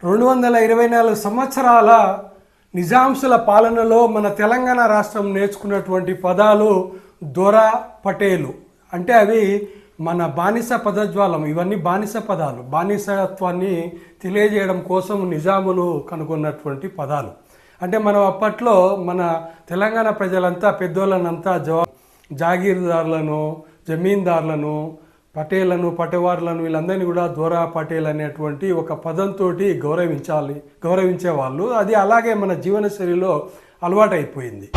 224 సంవత్సరాల నిజాంసుల పాలనలో మన తెలంగాణ రాష్ట్రం నేర్చుకున్నటువంటి పదాలు దొర పటేలు అంటే అవి మన బానిస పదజ్వాలం. ఇవన్నీ బానిస పదాలు, బానిసత్వాన్ని తెలియజేయడం కోసం నిజాములు కనుగొన్నటువంటి పదాలు. అంటే మనం అప్పట్లో మన తెలంగాణ ప్రజలంతా పెద్దోళ్ళనంతా జాగీర్దారులను, జమీందారులను, పటేళ్లను, పటేవార్లను వీళ్ళందరినీ కూడా దొర పటేల్ అనేటువంటి ఒక పదంతో గౌరవించేవాళ్ళు. అది అలాగే మన జీవనశైలిలో అలవాటైపోయింది.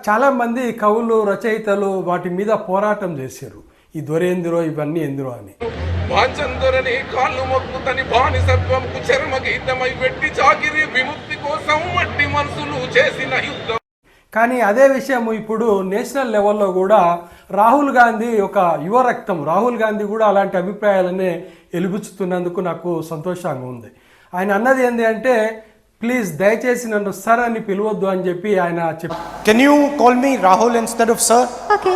చాలా మంది కవులు, రచయితలు వాటి మీద పోరాటం చేశారు. ఈ దొరేందిరో ఇవన్నీ ఎందురో అని. వాచందరని కాళ్ళు మొక్కుతని బానిసత్వంకు చర్మ గీతమై వెట్టి చాకిరి విముక్తి కోసం మట్టి మనసులు చేసిన యుద్ధం. కానీ అదే విషయం ఇప్పుడు నేషనల్ లెవెల్లో కూడా రాహుల్ గాంధీ ఒక యువ రక్తం, రాహుల్ గాంధీ కూడా అలాంటి అభిప్రాయాలనే వెలిబుచ్చుతున్నందుకు నాకు సంతోషంగా ఉంది. ఆయన అన్నది ఏంటి అంటే, ప్లీజ్ దయచేసి నన్ను సర్ అని పిలవద్దు అని చెప్పి ఆయన can you call me Rahul instead of sir? Okay.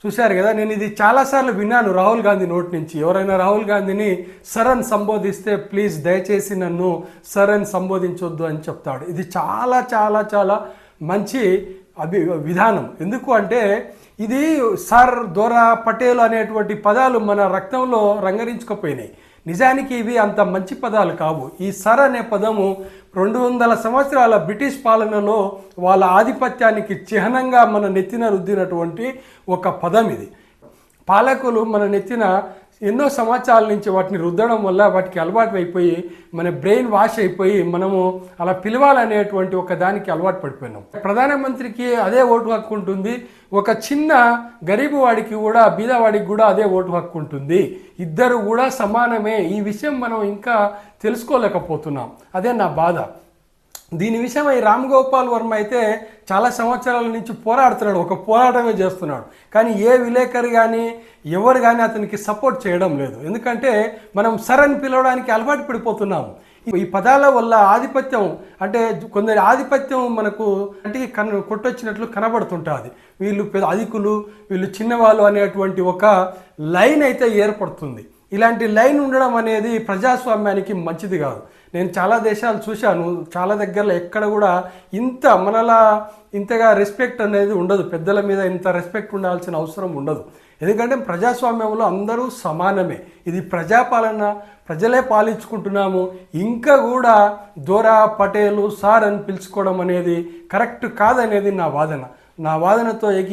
చూశారు కదా, నేను ఇది చాలాసార్లు విన్నాను రాహుల్ గాంధీ నోటి నుంచి. ఎవరైనా రాహుల్ గాంధీని సర్ అని సంబోధిస్తే ప్లీజ్ దయచేసి నన్ను సర్ అని సంబోధించొద్దు అని చెప్తాడు. ఇది చాలా చాలా చాలా మంచి విధానం. ఎందుకు అంటే ఇది సర్, దొర, పటేల్ అనేటువంటి పదాలు మన రక్తంలో రంగరించుకుపోయినాయి. నిజానికి ఇవి అంత మంచి పదాలు కావు. ఈ సర్ అనే పదము 200 సంవత్సరాల బ్రిటిష్ పాలనలో వాళ్ళ ఆధిపత్యానికి చిహ్నంగా మన నెత్తిన రుద్దినటువంటి ఒక పదం ఇది. పాలకులు మన నెత్తిన ఎన్నో సంవత్సరాల నుంచి వాటిని రుద్దడం వల్ల వాటికి అలవాటు అయిపోయి మన బ్రెయిన్ వాష్ అయిపోయి మనము అలా పిలవాలనేటువంటి ఒక దానికి అలవాటు పడిపోయినాం. ప్రధానమంత్రికి అదే ఓటు హక్కు ఉంటుంది, ఒక చిన్న గరీబు వాడికి కూడా, బీదవాడికి కూడా అదే ఓటు హక్కు ఉంటుంది. ఇద్దరు కూడా సమానమే. ఈ విషయం మనం ఇంకా తెలుసుకోలేకపోతున్నాం. అదే నా బాధ. దీని విషయమై రామ్ గోపాల్ వర్మ అయితే చాలా సంవత్సరాల నుంచి పోరాడుతున్నాడు, ఒక పోరాటమే చేస్తున్నాడు. కానీ ఏ విలేకరు కానీ ఎవరు కానీ అతనికి సపోర్ట్ చేయడం లేదు. ఎందుకంటే మనం సర్ అని పిలవడానికి అలవాటు పడిపోతున్నాము. ఈ పదాల వల్ల ఆధిపత్యం, అంటే కొందరి ఆధిపత్యం మనకు కంటికి కొట్టొచ్చినట్లు కనబడుతుంటుంది. వీళ్ళు అధికులు, వీళ్ళు చిన్నవాళ్ళు అనేటువంటి ఒక లైన్ అయితే ఏర్పడుతుంది. ఇలాంటి లైన్ ఉండడం అనేది ప్రజాస్వామ్యానికి మంచిది కాదు. నేను చాలా దేశాలు చూశాను, చాలా దగ్గరలో ఎక్కడ కూడా మనలా ఇంతగా రెస్పెక్ట్ అనేది ఉండదు. పెద్దల మీద ఇంత రెస్పెక్ట్ ఉండాల్సిన అవసరం ఉండదు. ఎందుకంటే ప్రజాస్వామ్యంలో అందరూ సమానమే. ఇది ప్రజాపాలన, ప్రజలే పాలించుకుంటున్నాము. ఇంకా కూడా దొర, పటేలు, సార్ అని పిలుచుకోవడం అనేది కరెక్ట్ కాదనేది నా వాదనతో